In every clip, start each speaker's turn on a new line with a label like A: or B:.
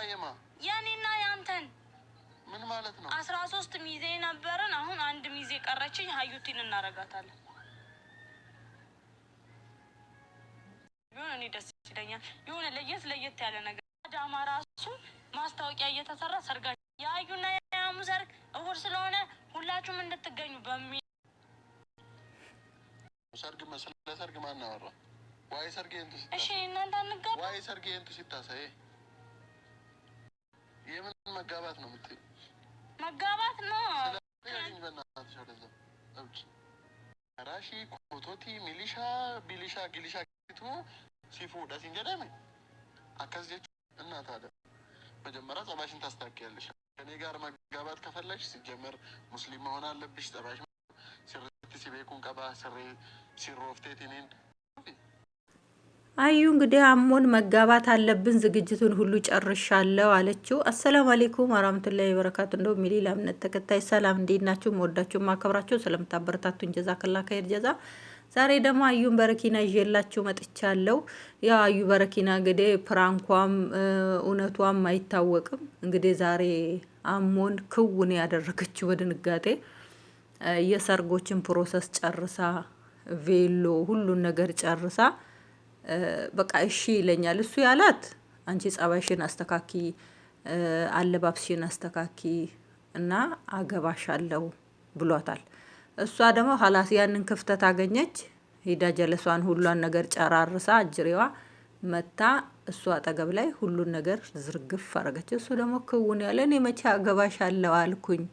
A: የማ
B: የኔና ያንተን
A: ምን ማለት ነው?
B: 13 ሚዜ ነበርን። አሁን አንድ ሚዜ ቀረችኝ። ሀዩቲን እናረጋታለን። እኔ ደስ ይለኛል። የሆነ ለየት ያለ ነገር አዳማ ራሱ ማስታወቂያ እየተሰራ ሰርጋ የአዩና የያሙ ሰርግ እሑድ ስለሆነ ሁላችሁም እንድትገኙ በሚል
A: ሰርግ መስለ ሰርግ ማን አወራ? ዋይ ሰርግ እንት ሲታ
B: እሺ እናንተ አንጋባ
A: ዋይ ሰርግ እንት ሲታሰይ የምን መጋባት ነው የምትይው?
B: መጋባት ነው።
A: ስለዚህ በእናትሽ ወደዛ እብጭ ራሺ ኮቶቲ ሚሊሻ ቢሊሻ ጊሊሻ ቱ ሲፉ ዳሲን ገዳሜ አካዝየች እና ታዲያ መጀመሪያ ጸባሽን ታስተካክያለሽ። ከኔ ጋር መጋባት ከፈለግሽ ሲጀመር ሙስሊም መሆን አለብሽ። ጸባሽ ሲርት ሲቤኩን ቀባ ስሬ ሲሮፍቴቲኒን
C: አዩ እንግዲህ አሞን መጋባት አለብን ዝግጅቱን ሁሉ ጨርሻለሁ አለችው። አሰላሙ አለይኩም ወራህመቱላሂ ወበረካቱ። እንደው ሚሊላ እምነት ተከታይ ሰላም እንዴት ናችሁ? ወዳችሁ ማከብራችሁ ስለምታበረታቱን ጀዛከላ ኸይር ጀዛ። ዛሬ ደግሞ አዩን በረኪና ይዤላችሁ መጥቻለሁ። ያ አዩ በረኪና እንግዲህ ፕራንኳም እውነቷም አይታወቅም። እንግዲህ ዛሬ አሞን ክውን ያደረገችው በድንጋጤ የሰርጎችን ፕሮሰስ ጨርሳ ቬሎ ሁሉን ነገር ጨርሳ በቃ እሺ ይለኛል እሱ ያላት አንቺ ጸባይሽን አስተካኪ፣ አለባብስሽን አስተካኪ እና አገባሻለሁ ብሏታል። እሷ ደግሞ ሀላስ ያንን ክፍተት አገኘች። ሄዳ ጀለሷን ሁሏን ነገር ጨራርሳ አጅሬዋ መታ እሷ አጠገብ ላይ ሁሉን ነገር ዝርግፍ አረገች። እሱ ደግሞ ክውን ያለ እኔ መቼ አገባሻለሁ አልኩኝ፣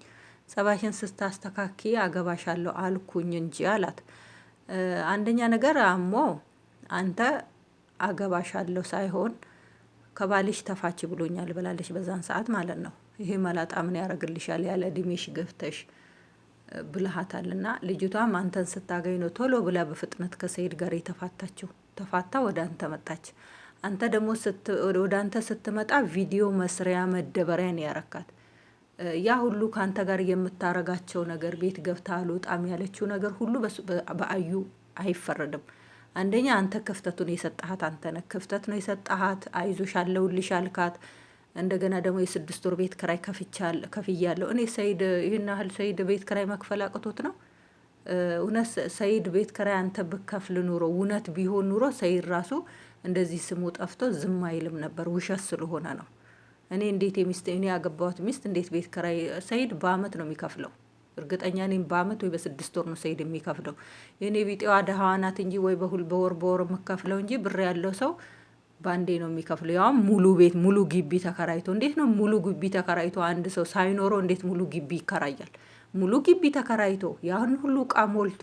C: ጸባይሽን ስታስተካኪ አገባሻለሁ አልኩኝ እንጂ አላት። አንደኛ ነገር አሞ አንተ አገባሻለሁ ሳይሆን ከባልሽ ተፋች ብሎኛል ብላለች በዛን ሰዓት ማለት ነው። ይሄ መላጣ ምን ያደርግልሻል ያለ እድሜሽ ገፍተሽ ብልሃታልና ልጅቷም አንተን ስታገኝ ነው ቶሎ ብላ በፍጥነት ከሰይድ ጋር የተፋታችው። ተፋታ ወደ አንተ መጣች። አንተ ደግሞ ወደ አንተ ስትመጣ ቪዲዮ መስሪያ መደበሪያ ነው ያረካት። ያ ሁሉ ካንተ ጋር የምታረጋቸው ነገር ቤት ገብታ አልወጣም ያለችው ነገር ሁሉ በአዩ አይፈረድም። አንደኛ አንተ ክፍተቱን የሰጣሃት አንተ ነህ። ክፍተት ነው የሰጣሃት። አይዞሽ አለሁልሽ አልካት። እንደገና ደግሞ የ6 ወር ቤት ክራይ ከፍያለሁ እኔ። ሰይድ ይህን ያህል ሰይድ ቤት ክራይ መክፈል አቅቶት ነው? እውነት ሰይድ ቤት ክራይ አንተ ብከፍል ኑሮ እውነት ቢሆን ኑሮ ሰይድ ራሱ እንደዚህ ስሙ ጠፍቶ ዝም አይልም ነበር። ውሸት ስለሆነ ነው። እኔ እንዴት እኔ ያገባሁት ሚስት እንዴት ቤት ክራይ ሰይድ በአመት ነው የሚከፍለው? እርግጠኛ ነኝ በአመት ወይ በ6 ወር ነው ሰይድ የሚከፍለው። የኔ ቢጤዋ ደሃዋ ናት እንጂ ወይ በወር የምከፍለው እንጂ ብር ያለው ሰው ባንዴ ነው የሚከፍለው። ያውም ሙሉ ቤት ሙሉ ግቢ ተከራይቶ። እንዴት ነው ሙሉ ግቢ ተከራይቶ አንድ ሰው ሳይኖረው እንዴት ሙሉ ግቢ ይከራያል? ሙሉ ግቢ ተከራይቶ ያን ሁሉ እቃ ሞልቶ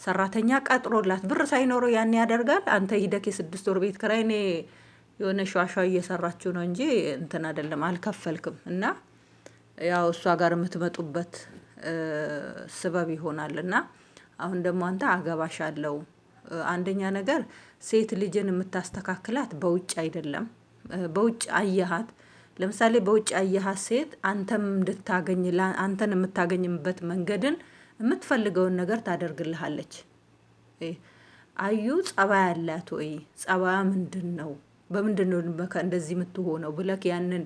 C: ሰራተኛ ቀጥሮላት ብር ሳይኖረው ያን ያደርጋል? አንተ ሂደክ የ6 ወር ቤት ክራይ እኔ የሆነ ሸዋሻ እየሰራችሁ ነው እንጂ እንትን አይደለም አልከፈልክም። እና ያው እሷ ጋር የምትመጡበት ስበብ ይሆናልና አሁን ደግሞ አንተ አገባሻለሁ። አንደኛ ነገር ሴት ልጅን የምታስተካክላት በውጭ አይደለም። በውጭ አየሃት፣ ለምሳሌ በውጭ አየሃት ሴት አንተም እንድታገኝ አንተን የምታገኝበት መንገድን የምትፈልገውን ነገር ታደርግልሃለች። አዩ ጸባይ አላት ወይ? ጸባያ ምንድነው? በምንድነው እንደዚህ የምትሆነው ብለክ ያንን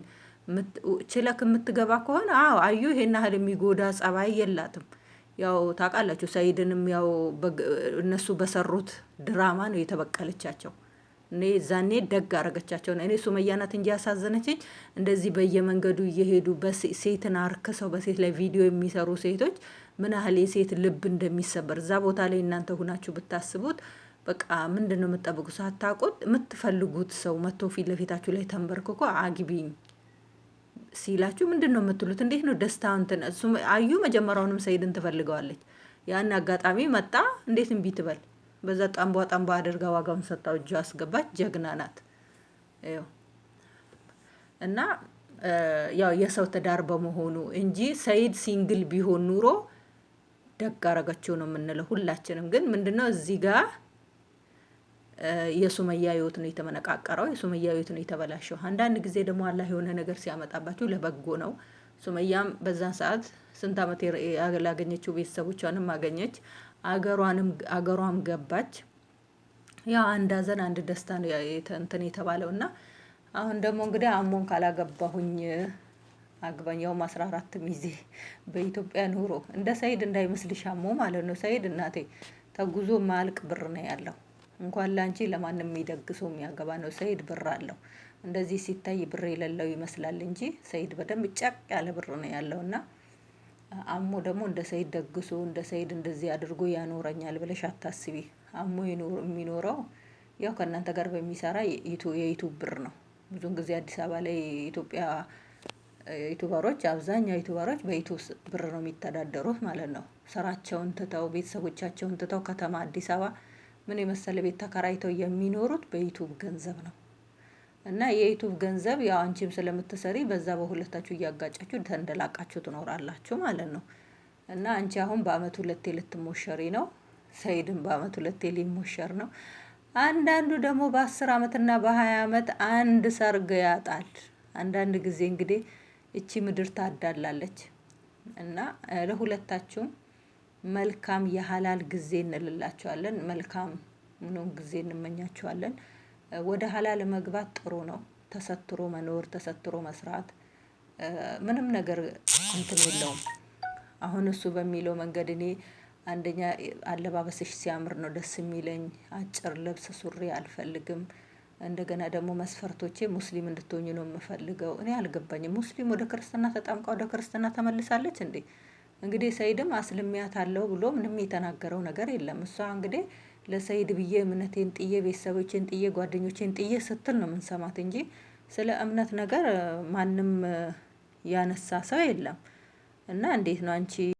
C: ችለክ የምትገባ ከሆነ አዎ አዩ ይሄን ያህል የሚጎዳ ጸባይ የላትም። ያው ታውቃላችሁ ሰይድንም ያው እነሱ በሰሩት ድራማ ነው የተበቀለቻቸው። እኔ ዛኔ ደግ አረገቻቸው። እኔ ሱመያ ናት እንጂ ያሳዘነችኝ እንደዚህ በየመንገዱ እየሄዱ በሴትን አርከሰው በሴት ላይ ቪዲዮ የሚሰሩ ሴቶች ምን ያህል የሴት ልብ እንደሚሰበር እዛ ቦታ ላይ እናንተ ሁናችሁ ብታስቡት በቃ ምንድነው የምትጠብቁት? ሳታውቁት የምትፈልጉት ሰው መጥቶ ፊት ለፊታችሁ ላይ ተንበርክኮ አግቢኝ ሲላችሁ ምንድነው የምትሉት? እንዴት ነው ደስታው? እንትን አዩ መጀመሪያውንም ሰይድን ትፈልገዋለች። ያን አጋጣሚ መጣ እንዴት እምቢ ትበል? በዛ ጠንቧ አድርጋ ዋጋውን ሰጣው እጁ አስገባች። ጀግና ናት። እና ያው የሰው ትዳር በመሆኑ እንጂ ሰይድ ሲንግል ቢሆን ኑሮ ደግ አረጋቸው ነው የምንለው ሁላችንም። ግን ምንድነው እዚህ ጋር የሱመያ ህይወት ነው የተመነቃቀረው። የሱመያ ህይወት ነው የተበላሸው። አንዳንድ ጊዜ ደግሞ አላህ የሆነ ነገር ሲያመጣባችሁ ለበጎ ነው። ሱመያም በዛን ሰዓት ስንት አመት ያላገኘችው ቤተሰቦቿንም አገኘች፣ አገሯም ገባች። ያ አንድ ሀዘን አንድ ደስታ ነው እንትን የተባለውና አሁን ደግሞ እንግዲህ አሞን ካላገባሁኝ አግባኝ። ያውም 14 ሚዜ በኢትዮጵያ ኑሮ እንደ ሰይድ እንዳይመስልሽ አሞ ማለት ነው። ሰይድ እናቴ ተጉዞ ማልቅ ብር ነው ያለው። እንኳን ላንቺ ለማንም የሚደግሰው የሚያገባ ነው። ሰይድ ብር አለው። እንደዚህ ሲታይ ብር የሌለው ይመስላል እንጂ ሰይድ በደንብ ጨቅ ያለ ብር ነው ያለው። እና አሞ ደግሞ እንደ ሰይድ ደግሶ እንደ ሰይድ እንደዚህ አድርጎ ያኖረኛል ብለሽ አታስቢ። አሞ የሚኖረው ያው ከእናንተ ጋር በሚሰራ የዩቱብ ብር ነው። ብዙውን ጊዜ አዲስ አበባ ላይ ኢትዮጵያ ዩቱበሮች አብዛኛው ዩቱበሮች በዩቱብ ብር ነው የሚተዳደሩት ማለት ነው። ስራቸውን ትተው ቤተሰቦቻቸውን ትተው ከተማ አዲስ አበባ ምን የመሰለ ቤት ተከራይተው የሚኖሩት በዩቱብ ገንዘብ ነው። እና የዩቱብ ገንዘብ ያው አንቺም ስለምትሰሪ በዛ በሁለታችሁ እያጋጫችሁ ተንደላቃችሁ ትኖራላችሁ ማለት ነው። እና አንቺ አሁን በአመት 2 ልትሞሸሪ ነው። ሰይድም በአመት 2 ሊሞሸር ነው። አንዳንዱ ደግሞ በ10 አመትና በ20 አመት አንድ ሰርግ ያጣል። አንዳንድ ጊዜ እንግዲህ እቺ ምድር ታዳላለች። እና ለሁለታችሁም መልካም የሀላል ጊዜ እንልላችኋለን። መልካም ምንም ጊዜ እንመኛችኋለን። ወደ ሀላል መግባት ጥሩ ነው። ተሰትሮ መኖር ተሰትሮ መስራት ምንም ነገር እንትን የለውም። አሁን እሱ በሚለው መንገድ እኔ አንደኛ አለባበስሽ ሲያምር ነው ደስ የሚለኝ። አጭር ልብስ ሱሪ አልፈልግም። እንደገና ደግሞ መስፈርቶቼ ሙስሊም እንድትሆኝ ነው የምፈልገው። እኔ አልገባኝም። ሙስሊም ወደ ክርስትና ተጣምቃ ወደ ክርስትና ተመልሳለች እንዴ? እንግዲህ ሰይድም አስልሚያታለሁ ብሎ ምንም የተናገረው ነገር የለም። እሷ እንግዲህ ለሰይድ ብዬ እምነቴን ጥዬ ቤተሰቦቼን ጥዬ ጓደኞቼን ጥዬ ስትል ነው የምንሰማት እንጂ ስለ እምነት ነገር ማንም ያነሳ ሰው የለም። እና እንዴት ነው አንቺ